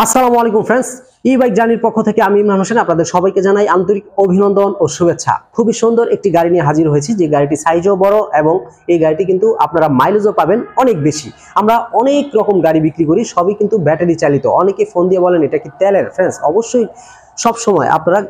আসসালামু আলাইকুম ফ্রেন্ডস, ই বাইক জার্নির পক্ষ থেকে আমি ইমরান হোসেন আপনাদের সবাইকে জানাই আন্তরিক অভিনন্দন ও শুভেচ্ছা। খুবই সুন্দর একটি গাড়ি নিয়ে হাজির হয়েছি, যে গাড়িটি সাইজও বড় এবং এই গাড়িটি কিন্তু আপনারা মাইলেজও পাবেন অনেক বেশি। আমরা অনেক রকম গাড়ি বিক্রি করি, সবই কিন্তু ব্যাটারি চালিত। অনেকে ফোন দিয়ে বলেন এটা কি তেলের? ফ্রেন্ডস, অবশ্যই সব সময় আপনারা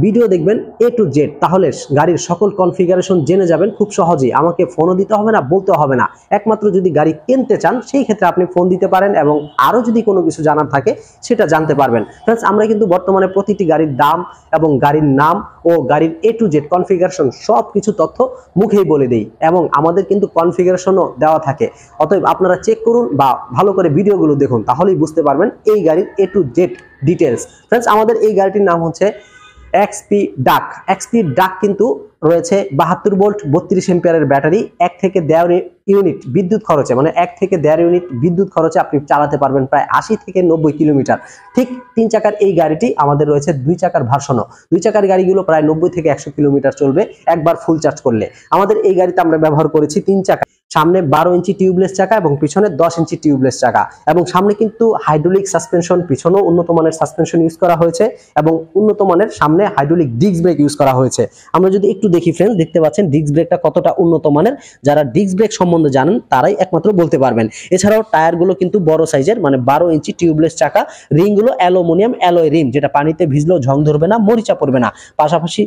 ভিডিও দেখবেন A to Z, তাহলে গাড়ির সকল কনফিগারেশন জেনে যাবেন খুব সহজেই। আমাকে ফোনও দিতে হবে না, বলতে হবে না। একমাত্র যদি গাড়ি কিনতে চান সেই ক্ষেত্রে আপনি ফোন দিতে পারেন এবং আরও যদি কোনো কিছু জানার থাকে সেটা জানতে পারবেন। ফ্রেন্ডস, আমরা কিন্তু বর্তমানে প্রতিটি গাড়ির দাম এবং গাড়ির নাম ও গাড়ির A to Z কনফিগারেশন সব কিছু তথ্য মুখেই বলে দিই এবং আমাদের কিন্তু কনফিগারেশনও দেওয়া থাকে। অতএব আপনারা চেক করুন বা ভালো করে ভিডিওগুলো দেখুন, তাহলেই বুঝতে পারবেন এই গাড়ির A to Z details. Friends, আমাদের এই গাড়িটির নাম হচ্ছে এক্সপি ডাক। এক্সপি ডাক কিন্তু রয়েছে 72 ভোল্ট 32 এম্পিয়ারের ব্যাটারি। 1 থেকে 1.5 ইউনিট বিদ্যুৎ খরচে, মানে 1 থেকে 1.5 ইউনিট বিদ্যুৎ খরচে আপনি চালাতে পারবেন প্রায় 80 থেকে 90 কিলোমিটার। ঠিক 3 চাকার এই গাড়িটি আমাদের রয়েছে 2 চাকার ভার্সনও। 2 চাকার গাড়িগুলো প্রায় 90 থেকে 100 কিলোমিটার চলবে একবার ফুল চার্জ করলে। আমাদের এই গাড়িতে আমরা ব্যবহার করেছি 3 চাকা, সামনে 12 ইঞ্চি টিউবলেস চাকা এবং পিছনে 10 ইঞ্চি টিউবলেস চাকা, এবং সামনে কিন্তু হাইড্রোলিক সাসপেনশন, পিছনেও উন্নত মানের সাসপেনশন ইউজ করা হয়েছে এবং উন্নত মানের সামনে হাইড্রোলিক ডিস্ক ব্রেক ইউজ করা হয়েছে। আমরা যদি একটু দেখি ফ্রেন্ড, দেখতে পাচ্ছেন ডিস্ক ব্রেকটা কতটা উন্নত মানের। যারা ডিস্ক ব্রেক সম্বন্ধে জানেন তারাই একমাত্র বলতে পারবেন। এছাড়াও টায়ারগুলো কিন্তু বড় সাইজের, মানে 12 ইঞ্চি টিউবলেস চাকা। রিংগুলো অ্যালুমিনিয়াম অ্যালয় রিম, যেটা পানিতে ভিজলেও ঝং ধরবে না, মরিচা পড়বে না। পাশাপাশি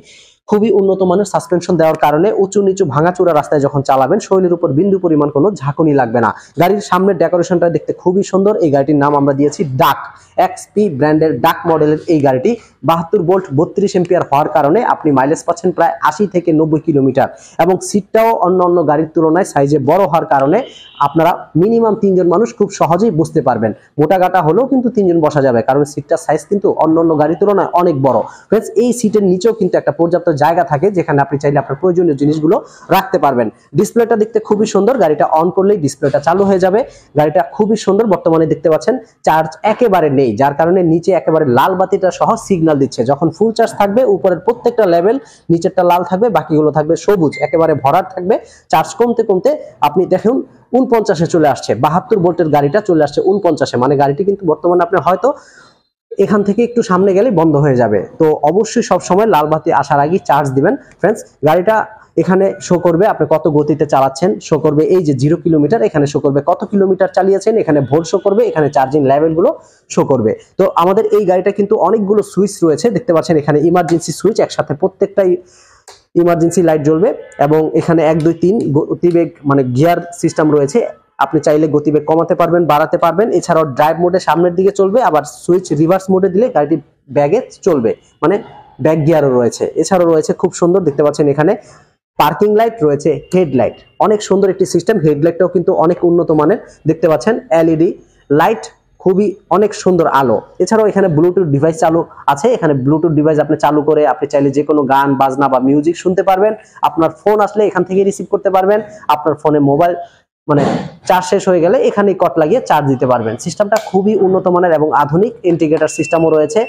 খুবই উন্নত মানের সাসপেনশন দেওয়ার কারণে উঁচু নিচু ভাঙাচোরা রাস্তায় যখন চালাবেন শরীরের উপর বিন্দু পরিমাণ কোনো ঝাঁকুনি লাগবে না। গাড়ির সামনের ডেকোরেশনটা দেখতে খুবই সুন্দর। এই গাড়িটির নাম আমরা দিয়েছি ডাক। এক্সপি ব্র্যান্ডের ডাক মডেলের এই গাড়িটি 72 ভোল্ট 32 এম্পিয়ার হওয়ার কারণে আপনি মাইলেজ পাচ্ছেন প্রায় 80 থেকে 90 কিলোমিটার, এবং সিটটাও অন্য গাড়ির তুলনায় সাইজে বড় হওয়ার কারণে আপনারা মিনিমাম 3 জন মানুষ খুব সহজেই বসতে পারবেন। মোটা গাটা হলেও কিন্তু 3 জন বসা যাবে, কারণ সিটটার সাইজ কিন্তু অন্য গাড়ির তুলনায় অনেক বড়। ফ্রেন্ডস, এই সিটের নিচেও কিন্তু একটা পর্যাপ্ত জায়গা থাকে, যেখানে আপনি চাইলে আপনার প্রয়োজনীয় জিনিসগুলো রাখতে পারবেন। ডিসপ্লেটা দেখতে খুবই সুন্দর, গাড়িটা অন করলেই ডিসপ্লেটা চালু হয়ে যাবে। গাড়িটা খুবই সুন্দর। বর্তমানে দেখতে পাচ্ছেন চার্জ একেবারে নেই, যার কারণে নিচে একেবারে লাল বাতিটা সহ সিগন্যাল দিচ্ছে। যখন ফুল চার্জ থাকবে উপরের প্রত্যেকটা লেভেল, নিচেরটা লাল থাকবে, বাকিগুলো থাকবে সবুজ, একেবারে ভরাট থাকবে। চার্জ কমতে কমতে আপনি দেখুন 49-এ চলে আসছে। 72 ভোল্টের গাড়িটা চলে আসছে 49-এ, মানে গাড়িটি কিন্তু বর্তমানে আপনি হয়তো এখান থেকে একটু সামনে গেলে বন্ধ হয়ে যাবে। তো অবশ্যই সব সময় লাল বাতি আসার আগে চার্জ দিবেন। ফ্রেন্ডস, গাড়িটা এখানে শো করবে আপনি কত গতিতে চালাচ্ছেন, শো করবে এই যে 0 কিলোমিটার, এখানে শো করবে কত কিলোমিটার চালিয়েছেন, এখানে ভোল্ট শো করবে, এখানে চার্জিং লেভেলগুলো শো করবে। তো আমাদের এই গাড়িটা কিন্তু অনেকগুলো সুইচ রয়েছে, দেখতে পাচ্ছেন এখানে ইমার্জেন্সি সুইচ, একসাথে প্রত্যেকটাই ইমার্জেন্সি লাইট জ্বলবে, এবং এখানে 1 2 3 গতিবেগ মানে গিয়ার সিস্টেম রয়েছে। আপনি চাইলে গতিবেগ কমাতে পারবেন, বাড়াতে পারবেন। এছাড়াও ড্রাইভ মোডে সামনের দিকে চলবে, আবার সুইচ রিভার্স মোডে দিলে গাড়িটি ব্যাগে চলবে, মানে ব্যাক গিয়ারও রয়েছে। এছাড়াও রয়েছে খুব সুন্দর, দেখতে পাচ্ছেন এখানে পার্কিং লাইট রয়েছে, হেডলাইট অনেক সুন্দর একটি সিস্টেম। হেডলাইটটাও কিন্তু অনেক উন্নত মানের, দেখতে পাচ্ছেন এলইডি লাইট, খুবই অনেক সুন্দর আলো। এছাড়াও এখানে ব্লুটুথ ডিভাইস চালু আছে। এখানে ব্লুটুথ ডিভাইস আপনি চালু করে আপনি চাইলে যে কোনো গান বাজনা বা মিউজিক শুনতে পারবেন। আপনার ফোন আসলে এখান থেকে রিসিভ করতে পারবেন। আপনার ফোনে মোবাইল মানে চার্জ শেষ হয়ে গেলে এখানেই কট লাগিয়ে চার্জ দিতে পারবেন। সিস্টেমটা খুবই উন্নত মানের এবং আধুনিক। ইন্টিগ্রেটর সিস্টেমও রয়েছে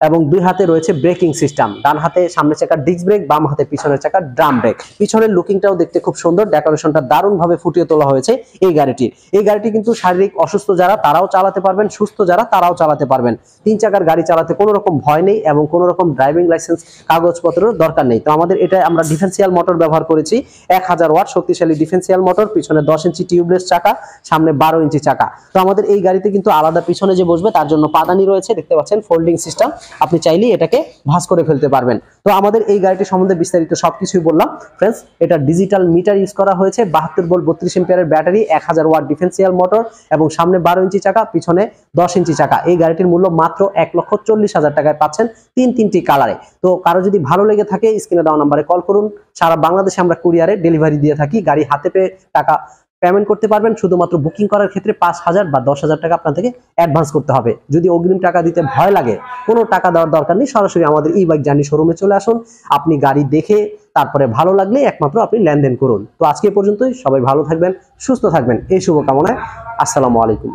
এবং 2 হাতে রয়েছে ব্রেকিং সিস্টেম। ডান হাতে সামনের চাকার ডিস্ক ব্রেক, বাম হাতে পিছনের চাকার ড্রাম ব্রেক। পিছনের লুকিংটাও দেখতে খুব সুন্দর, ডেকোরেশনটা দারুণভাবে ফুটিয়ে তোলা হয়েছে এই গাড়িটির। এই গাড়িটি কিন্তু শারীরিক অসুস্থ যারা তারাও চালাতে পারবেন, সুস্থ যারা তারাও চালাতে পারবেন। 3 চাকার গাড়ি চালাতে কোনো রকম ভয় নেই এবং কোনো রকম ড্রাইভিং লাইসেন্স কাগজপত্রের দরকার নেই। তো আমাদের এটা আমরা ডিফেন্সিয়াল মোটর ব্যবহার করেছি, 1000 ওয়াট শক্তিশালী ডিফেন্সিয়াল মোটর, পিছনে 10 ইঞ্চি টিউবলেস চাকা, সামনে 12 ইঞ্চি চাকা। তো আমাদের এই গাড়িতে কিন্তু আলাদা পিছনে যে বসবে তার জন্য পাদানি রয়েছে, দেখতে পাচ্ছেন ফোল্ডিং সিস্টেম, আপনি চাইলে এটাকে ভাঁজ করে ফেলতে পারবেন। তো আমাদের এই গাড়িটি সম্বন্ধে বিস্তারিত সবকিছুই বললাম। ফ্রেন্ডস, এটা ডিজিটাল মিটার ইউজ করা হয়েছে, 72 ভোল্ট 32 এম্পিয়ারের ব্যাটারি, 1000 ওয়াট ডিফেন্সিয়াল মোটর এবং সামনে 12 ইঞ্চি চাকা, পিছনে 10 ইঞ্চি চাকা। এই গাড়িটির মূল্য মাত্র 1,40,000 টাকায় পাচ্ছেন 3টি কালারে। তো কারো যদি ভালো লেগে থাকে স্ক্রিনে দেওয়া নাম্বারে কল করুন। সারা বাংলাদেশে আমরা কুরিয়ারে ডেলিভারি দিয়ে থাকি। গাড়ি হাতে পেয়ে টাকা পেমেন্ট করতে পারবেন। শুধুমাত্র বুকিং করার ক্ষেত্রে 5,000 বা 10,000 টাকা আপনার থেকে অ্যাডভান্স করতে হবে। যদি অগ্রিম টাকা দিতে ভয় লাগে, কোনো টাকা দেওয়ার দরকার নেই, সরাসরি আমাদের ই বাইক জার্নি শোরুমে চলে আসুন। আপনি গাড়ি দেখে তারপরে ভালো লাগলে একমাত্র আপনি লেনদেন করুন। তো আজকে পর্যন্তই, সবাই ভালো থাকবেন, সুস্থ থাকবেন, এই শুভকামনায়। আসসালামু আলাইকুম।